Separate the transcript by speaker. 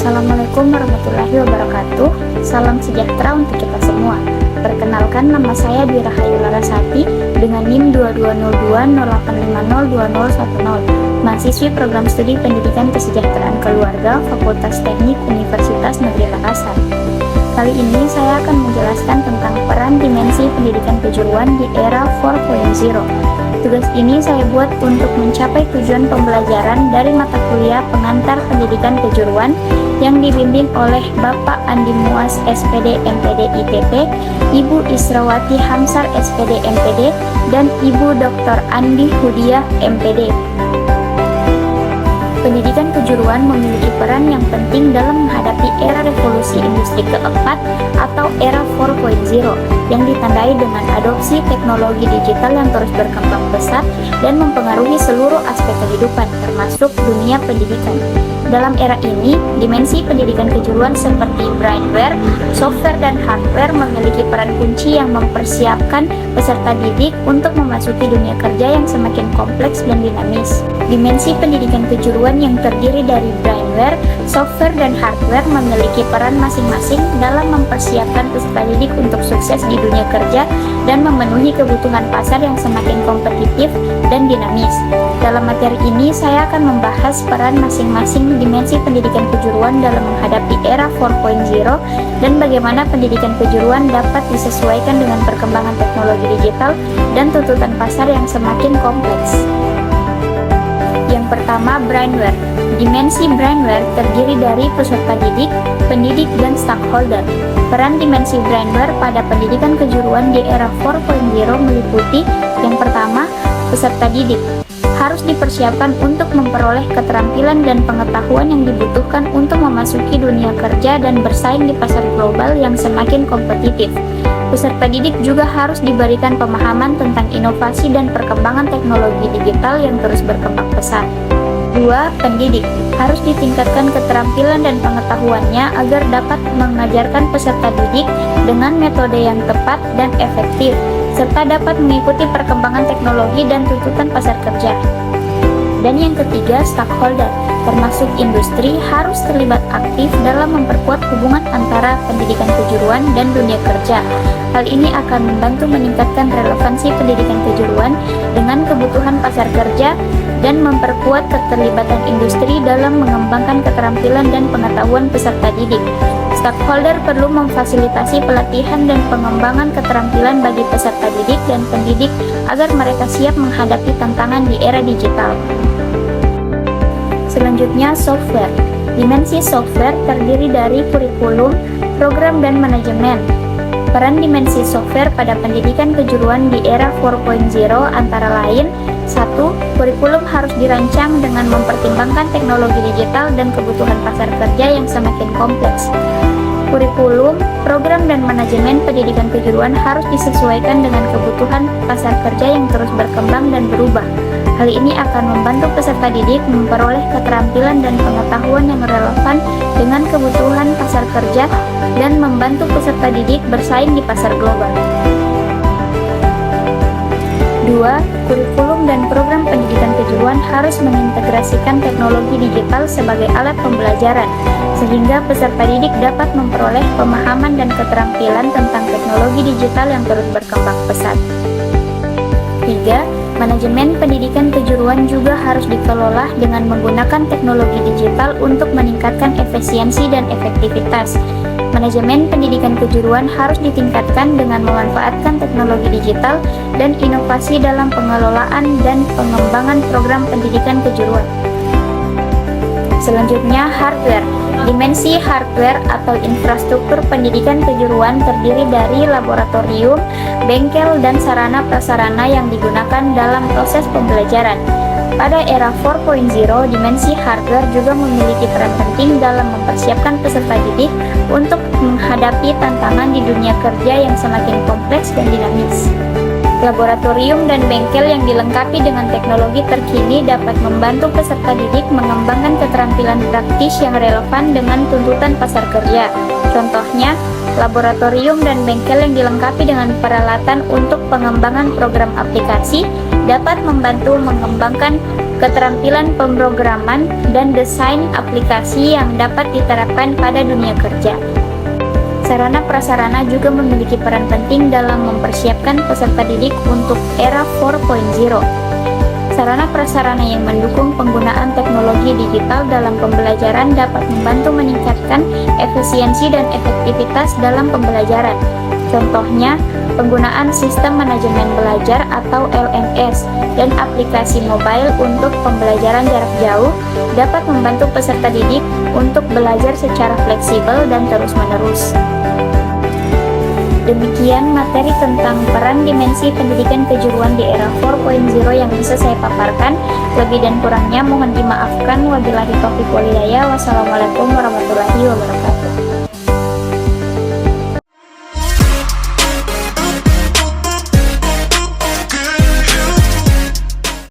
Speaker 1: Assalamualaikum warahmatullahi wabarakatuh. Salam sejahtera untuk kita semua. Perkenalkan, nama saya Dwi Rahayu Larasati dengan NIM 220208502010, mahasiswi program studi Pendidikan Kesejahteraan Keluarga Fakultas Teknik Universitas Negeri Makassar. Kali ini saya akan menjelaskan tentang peran dimensi pendidikan kejuruan di era 4.0. Tugas ini saya buat untuk mencapai tujuan pembelajaran dari mata kuliah pengantar pendidikan kejuruan yang dibimbing oleh Bapak Andi Muas SPD MPD ITP, Ibu Israwati Hamsar SPD MPD, dan Ibu Dr. Andi Hudiah MPD. Pendidikan kejuruan memiliki peran yang penting dalam menghadapi era revolusi industri keempat atau era 4.0 yang ditandai dengan adopsi teknologi digital yang terus berkembang pesat dan mempengaruhi seluruh aspek kehidupan, termasuk dunia pendidikan. Dalam era ini, dimensi pendidikan kejuruan seperti brainware, software, dan hardware memiliki peran kunci yang mempersiapkan peserta didik untuk memasuki dunia kerja yang semakin kompleks dan dinamis. Dimensi pendidikan kejuruan yang terdiri dari brainware, software, dan hardware memiliki peran masing-masing dalam mempersiapkan peserta didik untuk sukses di dunia kerja dan memenuhi kebutuhan pasar yang semakin kompetitif dan dinamis. Dalam materi ini, saya akan membahas peran masing-masing dimensi pendidikan kejuruan dalam menghadapi era 4.0 dan bagaimana pendidikan kejuruan dapat disesuaikan dengan perkembangan teknologi digital dan tuntutan pasar yang semakin kompleks. Yang pertama, brainware. Dimensi brainware terdiri dari peserta didik, pendidik, dan stakeholder. Peran dimensi brainware pada pendidikan kejuruan di era 4.0 meliputi yang pertama, peserta didik harus dipersiapkan untuk memperoleh keterampilan dan pengetahuan yang dibutuhkan untuk memasuki dunia kerja dan bersaing di pasar global yang semakin kompetitif. Peserta didik juga harus diberikan pemahaman tentang inovasi dan perkembangan teknologi digital yang terus berkembang pesat. 2. Pendidik harus ditingkatkan keterampilan dan pengetahuannya agar dapat mengajarkan peserta didik dengan metode yang tepat dan efektif, serta dapat mengikuti perkembangan teknologi dan tuntutan pasar kerja. Dan yang ketiga, stakeholder, termasuk industri, harus terlibat aktif dalam memperkuat hubungan antara pendidikan kejuruan dan dunia kerja. Hal ini akan membantu meningkatkan relevansi pendidikan kejuruan dengan kebutuhan pasar kerja dan memperkuat keterlibatan industri dalam mengembangkan keterampilan dan pengetahuan peserta didik. Stakeholder perlu memfasilitasi pelatihan dan pengembangan keterampilan bagi peserta didik dan pendidik agar mereka siap menghadapi tantangan di era digital. Selanjutnya, software. Dimensi software terdiri dari kurikulum, program, dan manajemen. Peran dimensi software pada pendidikan kejuruan di era 4.0 antara lain: 1. Kurikulum harus dirancang dengan mempertimbangkan teknologi digital dan kebutuhan pasar kerja yang semakin kompleks. Kurikulum, program, dan manajemen pendidikan kejuruan harus disesuaikan dengan kebutuhan pasar kerja yang terus berkembang dan berubah. Hal ini akan membantu peserta didik memperoleh keterampilan dan pengetahuan yang relevan dengan kebutuhan pasar kerja dan membantu peserta didik bersaing di pasar global. 2. Kurikulum dan program pendidikan kejuruan harus mengintegrasikan teknologi digital sebagai alat pembelajaran, sehingga peserta didik dapat memperoleh pemahaman dan keterampilan tentang teknologi digital yang terus berkembang pesat. 3. Manajemen pendidikan kejuruan juga harus dikelola dengan menggunakan teknologi digital untuk meningkatkan efisiensi dan efektivitas. Manajemen pendidikan kejuruan harus ditingkatkan dengan memanfaatkan teknologi digital dan inovasi dalam pengelolaan dan pengembangan program pendidikan kejuruan. Selanjutnya, hardware. Dimensi hardware atau infrastruktur pendidikan kejuruan terdiri dari laboratorium, bengkel, dan sarana-prasarana yang digunakan dalam proses pembelajaran. Pada era 4.0, dimensi hardware juga memiliki peran penting dalam mempersiapkan peserta didik untuk menghadapi tantangan di dunia kerja yang semakin kompleks dan dinamis. Laboratorium dan bengkel yang dilengkapi dengan teknologi terkini dapat membantu peserta didik mengembangkan keterampilan praktis yang relevan dengan tuntutan pasar kerja. Contohnya, laboratorium dan bengkel yang dilengkapi dengan peralatan untuk pengembangan program aplikasi dapat membantu mengembangkan keterampilan pemrograman, dan desain aplikasi yang dapat diterapkan pada dunia kerja. Sarana prasarana juga memiliki peran penting dalam mempersiapkan peserta didik untuk era 4.0. Sarana prasarana yang mendukung penggunaan teknologi digital dalam pembelajaran dapat membantu meningkatkan efisiensi dan efektivitas dalam pembelajaran. Contohnya, penggunaan sistem manajemen belajar atau LMS dan aplikasi mobile untuk pembelajaran jarak jauh dapat membantu peserta didik untuk belajar secara fleksibel dan terus-menerus. Demikian materi tentang peran dimensi pendidikan kejuruan di era 4.0 yang bisa saya paparkan. Lebih dan kurangnya mohon dimaafkan. Wabillahi taufiq wal hidayah. Wassalamualaikum warahmatullahi wabarakatuh.